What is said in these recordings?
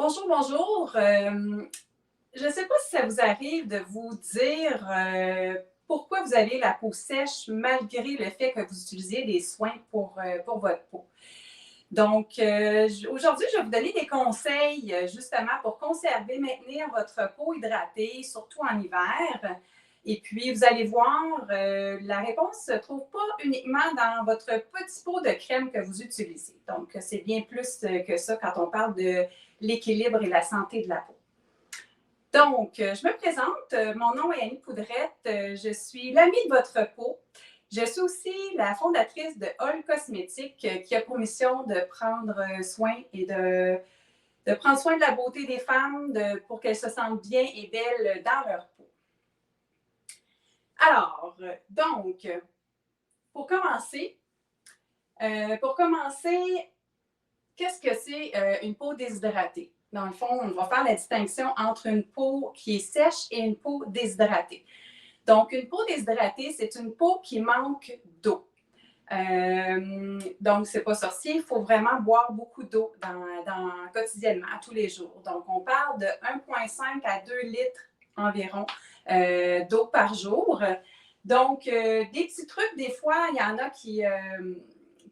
Bonjour, bonjour. Je ne sais pas si ça vous arrive de vous dire pourquoi vous avez la peau sèche malgré le fait que vous utilisiez des soins pour votre peau. Donc, aujourd'hui, je vais vous donner des conseils justement pour conserver, maintenir votre peau hydratée, surtout en hiver. Et puis, vous allez voir, la réponse ne se trouve pas uniquement dans votre petit pot de crème que vous utilisez. Donc, c'est bien plus que ça quand on parle de l'équilibre et la santé de la peau. Donc, je me présente. Mon nom est Annie Poudrette. Je suis l'amie de votre peau. Je suis aussi la fondatrice de All Cosmétiques qui a pour mission de prendre soin et de prendre soin de la beauté des femmes pour qu'elles se sentent bien et belles dans leur peau. Alors, donc, pour commencer, qu'est-ce que c'est une peau déshydratée? Dans le fond, on va faire la distinction entre une peau qui est sèche et une peau déshydratée. Donc, une peau déshydratée, c'est une peau qui manque d'eau. Donc, c'est pas sorcier, il faut vraiment boire beaucoup d'eau quotidiennement, tous les jours. Donc, on parle de 1,5 à 2 litres environ d'eau par jour. Donc, des petits trucs, des fois, il y en a qui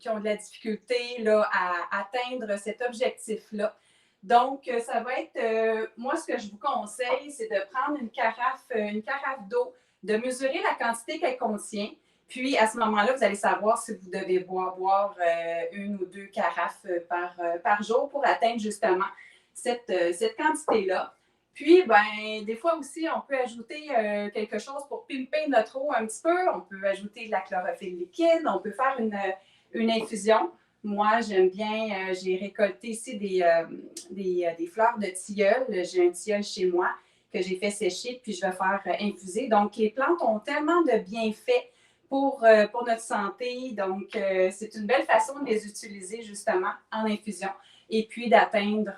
ont de la difficulté là, à atteindre cet objectif-là. Donc, ça va être, moi, ce que je vous conseille, c'est de prendre une carafe d'eau, de mesurer la quantité qu'elle contient. Puis, à ce moment-là, vous allez savoir si vous devez boire une ou deux carafes par jour pour atteindre justement cette quantité-là. Puis, ben, des fois aussi, on peut ajouter quelque chose pour pimper notre eau un petit peu. On peut ajouter de la chlorophylle liquide. On peut faire une infusion. Moi, j'aime bien, j'ai récolté ici des fleurs de tilleul. J'ai un tilleul chez moi que j'ai fait sécher, puis je vais faire infuser. Donc, les plantes ont tellement de bienfaits pour notre santé. Donc, c'est une belle façon de les utiliser justement en infusion et puis d'atteindre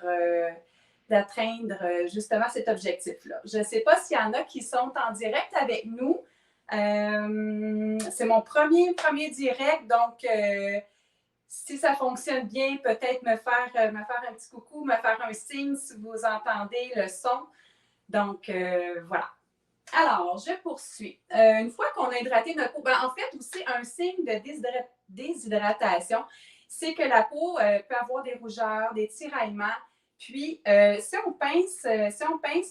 justement cet objectif-là. Je ne sais pas s'il y en a qui sont en direct avec nous. C'est mon premier direct, donc si ça fonctionne bien, peut-être me faire un petit coucou, me faire un signe si vous entendez le son. Donc, voilà. Alors, je poursuis. Une fois qu'on a hydraté notre peau, ben, en fait, aussi, un signe de déshydratation, c'est que la peau peut avoir des rougeurs, des tiraillements. Puis, si on pince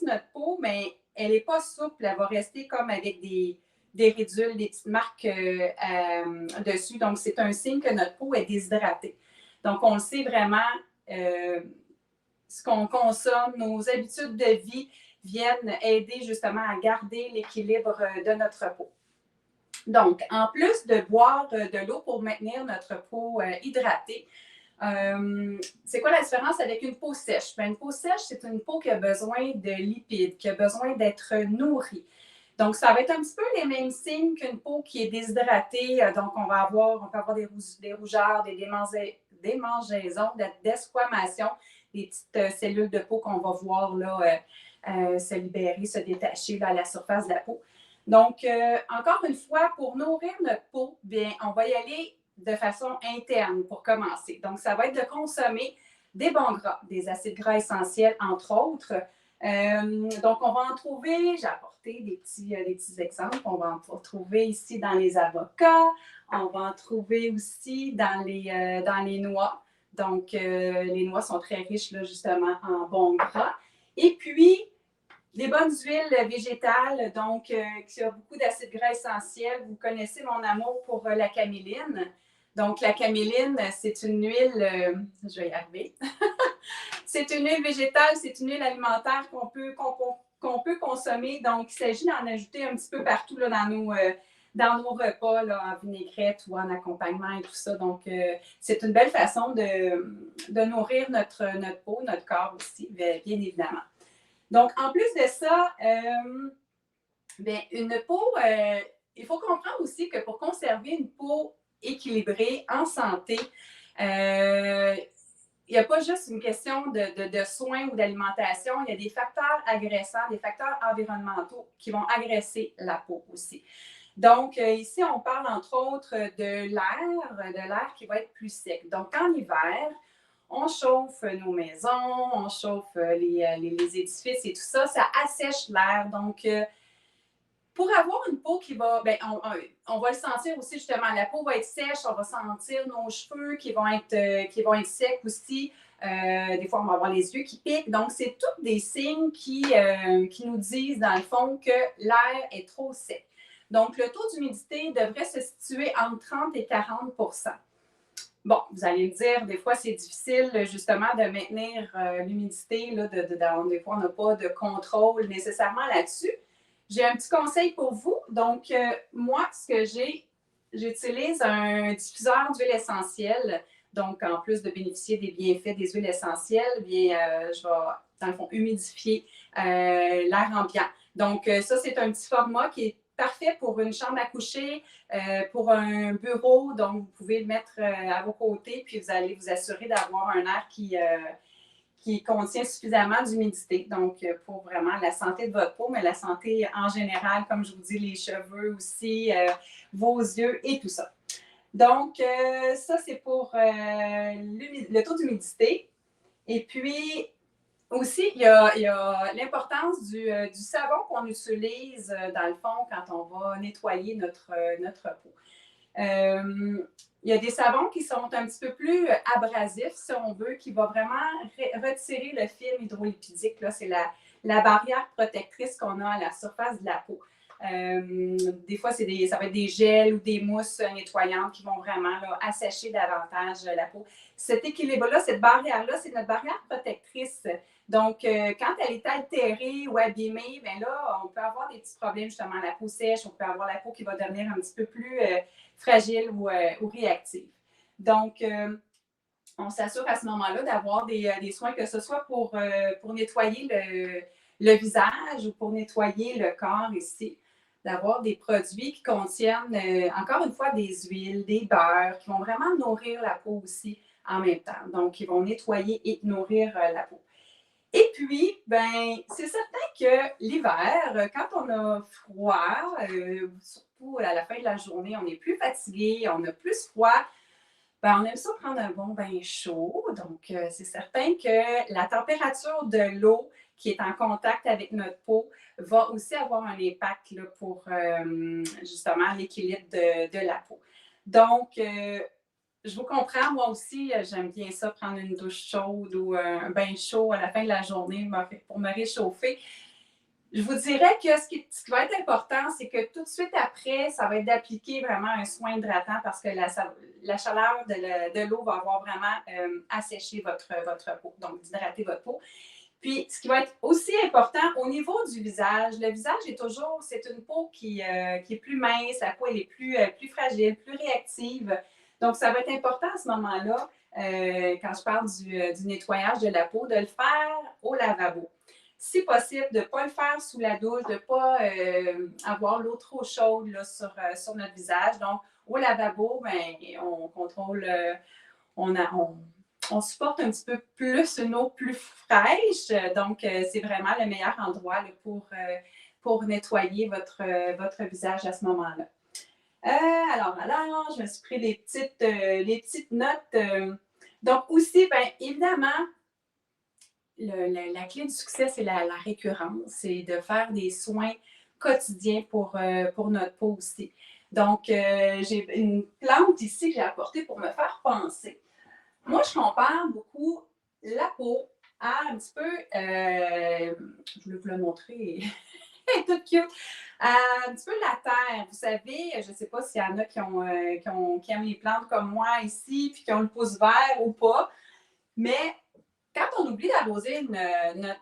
notre peau, mais elle n'est pas souple, elle va rester comme avec des ridules, des petites marques dessus. Donc, c'est un signe que notre peau est déshydratée. Donc, on le sait vraiment, ce qu'on consomme, nos habitudes de vie viennent aider justement à garder l'équilibre de notre peau. Donc, en plus de boire de l'eau pour maintenir notre peau hydratée, c'est quoi la différence avec une peau sèche? Bien, une peau sèche, c'est une peau qui a besoin de lipides, qui a besoin d'être nourrie. Donc, ça va être un petit peu les mêmes signes qu'une peau qui est déshydratée. Donc, on peut avoir des rougeurs, des démangeaisons, desquamations, des petites cellules de peau qu'on va voir là, se libérer, se détacher là, à la surface de la peau. Donc, encore une fois, pour nourrir notre peau, bien, on va y aller de façon interne pour commencer. Donc, ça va être de consommer des bons gras, des acides gras essentiels, entre autres. Donc, on va en trouver, j'ai apporté des petits exemples, on va en trouver ici dans les avocats, on va en trouver aussi dans les noix. Donc, les noix sont très riches, là, justement, en bons gras. Et puis, des bonnes huiles végétales, donc qui a beaucoup d'acides gras essentiels. Vous connaissez mon amour pour la caméline. Donc, la caméline, c'est une huile, je vais y arriver. C'est une huile végétale, c'est une huile alimentaire qu'on peut consommer. Donc, il s'agit d'en ajouter un petit peu partout là, dans nos repas, là, en vinaigrette ou en accompagnement et tout ça. Donc, c'est une belle façon de nourrir notre peau, notre corps aussi, bien évidemment. Donc, en plus de ça, bien, une peau, il faut comprendre aussi que pour conserver une peau équilibrée, en santé, il n'y a pas juste une question de soins ou d'alimentation, il y a des facteurs agressants, des facteurs environnementaux qui vont agresser la peau aussi. Donc, ici, on parle entre autres de l'air qui va être plus sec. Donc, en hiver, on chauffe nos maisons, on chauffe les édifices et tout ça, ça assèche l'air. Donc, pour avoir une peau qui va, ben, on va le sentir aussi justement, la peau va être sèche, on va sentir nos cheveux qui vont être secs aussi. Des fois, on va avoir les yeux qui piquent. Donc, c'est tous des signes qui nous disent, dans le fond, que l'air est trop sec. Donc, le taux d'humidité devrait se situer entre 30 et 40 %. Bon, vous allez me dire, des fois, c'est difficile justement de maintenir l'humidité. Des fois, on n'a pas de contrôle nécessairement là-dessus. J'ai un petit conseil pour vous. Donc, moi, ce que j'utilise un diffuseur d'huile essentielle. Donc, en plus de bénéficier des bienfaits des huiles essentielles, bien, je vais, dans le fond, humidifier l'air ambiant. Donc, ça, c'est un petit format qui est parfait pour une chambre à coucher, pour un bureau. Donc, vous pouvez le mettre à vos côtés, puis vous allez vous assurer d'avoir un air qui contient suffisamment d'humidité. Donc, pour vraiment la santé de votre peau, mais la santé en général, comme je vous dis, les cheveux aussi, vos yeux et tout ça. Donc, ça, c'est pour le taux d'humidité. Et puis, aussi, il y a l'importance du savon qu'on utilise, dans le fond, quand on va nettoyer notre peau. Il y a des savons qui sont un petit peu plus abrasifs, si on veut, qui vont vraiment retirer le film hydrolipidique. Là, c'est la barrière protectrice qu'on a à la surface de la peau. Des fois, ça va être des gels ou des mousses nettoyantes qui vont vraiment là, assécher davantage la peau. Cet équilibre-là, cette barrière-là, c'est notre barrière protectrice. Donc, quand elle est altérée ou abîmée, bien là, on peut avoir des petits problèmes, justement, la peau sèche, on peut avoir la peau qui va devenir un petit peu plus fragile ou réactive. Donc, on s'assure à ce moment-là d'avoir des soins, que ce soit pour nettoyer le visage ou pour nettoyer le corps ici, d'avoir des produits qui contiennent, encore une fois, des huiles, des beurres, qui vont vraiment nourrir la peau aussi en même temps. Donc, ils vont nettoyer et nourrir la peau. Et puis, ben, c'est certain que l'hiver, quand on a froid, surtout à la fin de la journée, on est plus fatigué, on a plus froid, ben, on aime ça prendre un bon bain chaud. Donc, c'est certain que la température de l'eau qui est en contact avec notre peau va aussi avoir un impact là, pour justement l'équilibre de la peau. Donc, je vous comprends, moi aussi, j'aime bien ça, prendre une douche chaude ou un bain chaud à la fin de la journée pour me réchauffer. Je vous dirais que ce qui va être important, c'est que tout de suite après, ça va être d'appliquer vraiment un soin hydratant parce que la chaleur de l'eau va avoir vraiment asséché votre peau, donc d'hydrater votre peau. Puis, ce qui va être aussi important au niveau du visage, le visage c'est une peau qui est plus mince, la peau elle est plus fragile, plus réactive. Donc, ça va être important à ce moment-là, quand je parle du nettoyage de la peau, de le faire au lavabo. Si possible, de ne pas le faire sous la douche, de ne pas avoir l'eau trop chaude là, sur notre visage. Donc, au lavabo, ben, on contrôle, on supporte un petit peu plus une eau plus fraîche. Donc, c'est vraiment le meilleur endroit là, pour nettoyer votre visage à ce moment-là. Alors, je me suis pris les petites notes. Donc, aussi, bien évidemment, la clé du succès, c'est la récurrence. C'est de faire des soins quotidiens pour notre peau aussi. Donc, j'ai une plante ici que j'ai apportée pour me faire penser. Moi, je compare beaucoup la peau à un petit peu, je voulais vous la montrer, elle est toute cute, un petit peu la terre. Vous savez, je ne sais pas s'il y en a qui aiment les plantes comme moi ici, puis qui ont le pouce vert ou pas, mais quand on oublie d'arroser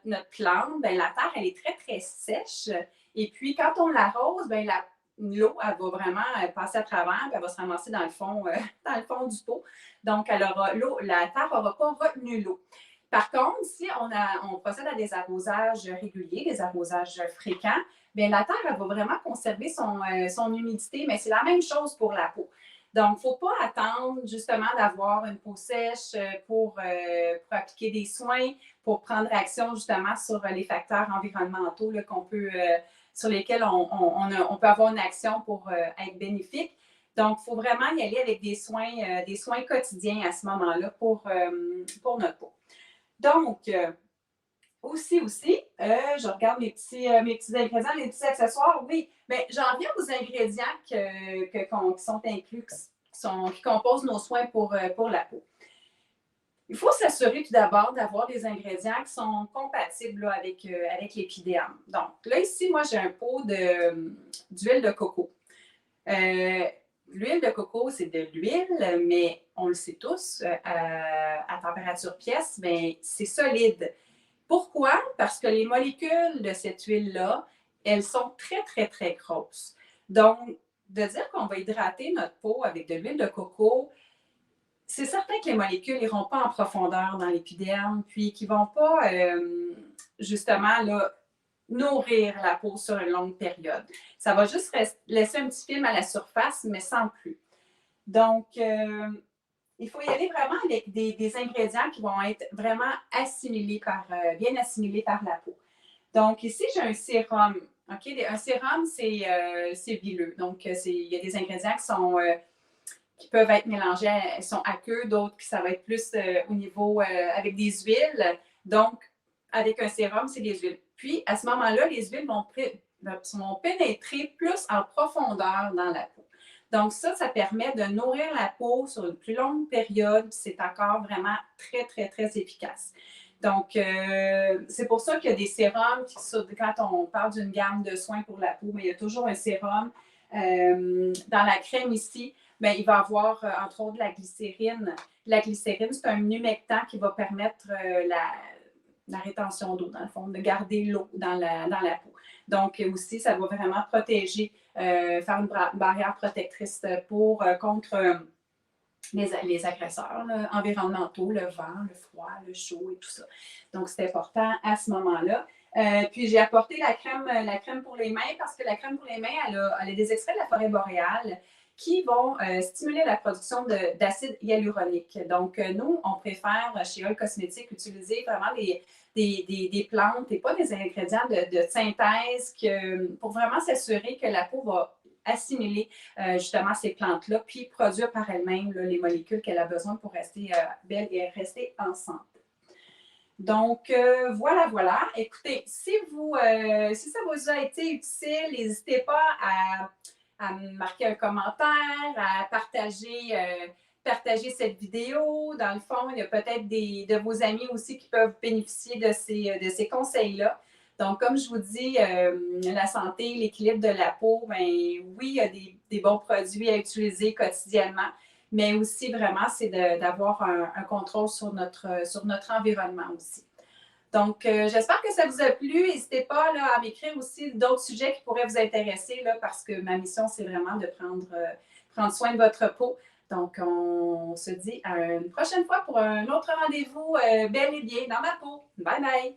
notre plante, ben, la terre, elle est très, très sèche. Et puis, quand on l'arrose, ben, l'eau, elle va vraiment passer à travers, puis elle va se ramasser dans le fond du pot. Donc, la terre n'aura pas retenu l'eau. Par contre, si on procède à des arrosages réguliers, des arrosages fréquents, bien, la terre, elle va vraiment conserver son humidité, mais c'est la même chose pour la peau. Donc, il ne faut pas attendre justement d'avoir une peau sèche pour appliquer des soins, pour prendre action justement sur les facteurs environnementaux là, sur lesquels on peut avoir une action pour être bénéfique. Donc, il faut vraiment y aller avec des soins quotidiens à ce moment-là pour notre peau. Donc, aussi, je regarde mes petits ingrédients, mes petits accessoires. Oui, mais j'en viens aux ingrédients qui sont inclus, qui composent nos soins pour la peau. Il faut s'assurer tout d'abord d'avoir des ingrédients qui sont compatibles là, avec l'épidéome. Donc, là, ici, moi, j'ai un pot d'huile de coco. L'huile de coco, c'est de l'huile, mais on le sait tous, à température pièce, mais c'est solide. Pourquoi? Parce que les molécules de cette huile-là, elles sont très, très, très grosses. Donc, de dire qu'on va hydrater notre peau avec de l'huile de coco, c'est certain que les molécules n'iront pas en profondeur dans l'épiderme, puis qu'ils ne vont pas, justement, là, nourrir la peau sur une longue période. Ça va juste laisser un petit film à la surface, mais sans plus. Donc, il faut y aller vraiment avec des ingrédients qui vont être vraiment bien assimilés par la peau. Donc, ici, j'ai un sérum. OK? Un sérum, c'est huileux. Donc, il y a des ingrédients qui peuvent être mélangés, sont aqueux, d'autres qui ça va être plus au niveau avec des huiles. Donc, avec un sérum, c'est des huiles. Puis, à ce moment-là, les huiles vont pénétrer plus en profondeur dans la peau. Donc, ça permet de nourrir la peau sur une plus longue période. C'est encore vraiment très, très, très efficace. Donc, c'est pour ça qu'il y a des sérums. Quand on parle d'une gamme de soins pour la peau, mais il y a toujours un sérum. Dans la crème ici, bien, il va y avoir, entre autres, la glycérine. La glycérine, c'est un humectant qui va permettre la rétention d'eau, dans le fond, de garder l'eau dans la peau. Donc, aussi, ça va vraiment protéger, faire une barrière protectrice contre les agresseurs environnementaux, le vent, le froid, le chaud et tout ça. Donc, c'est important à ce moment-là. Puis, j'ai apporté la crème pour les mains parce que la crème pour les mains, elle a des extraits de la forêt boréale qui vont stimuler la production d'acide hyaluronique. Donc, nous, on préfère chez All Cosmétiques utiliser vraiment des plantes et pas des ingrédients de synthèse pour vraiment s'assurer que la peau va assimiler justement ces plantes-là, puis produire par elle-même les molécules qu'elle a besoin pour rester belle et rester en santé. Donc, voilà. Écoutez, si ça vous a été utile, n'hésitez pas à marquer un commentaire, à partager cette vidéo. Dans le fond, il y a peut-être de vos amis aussi qui peuvent bénéficier de ces conseils-là. Donc, comme je vous dis, la santé, l'équilibre de la peau, bien, oui, il y a des bons produits à utiliser quotidiennement, mais aussi vraiment, c'est d'avoir un contrôle sur notre environnement aussi. Donc, j'espère que ça vous a plu. N'hésitez pas là, à m'écrire aussi d'autres sujets qui pourraient vous intéresser là, parce que ma mission, c'est vraiment de prendre soin de votre peau. Donc, on se dit à une prochaine fois pour un autre rendez-vous bel et bien dans ma peau. Bye bye!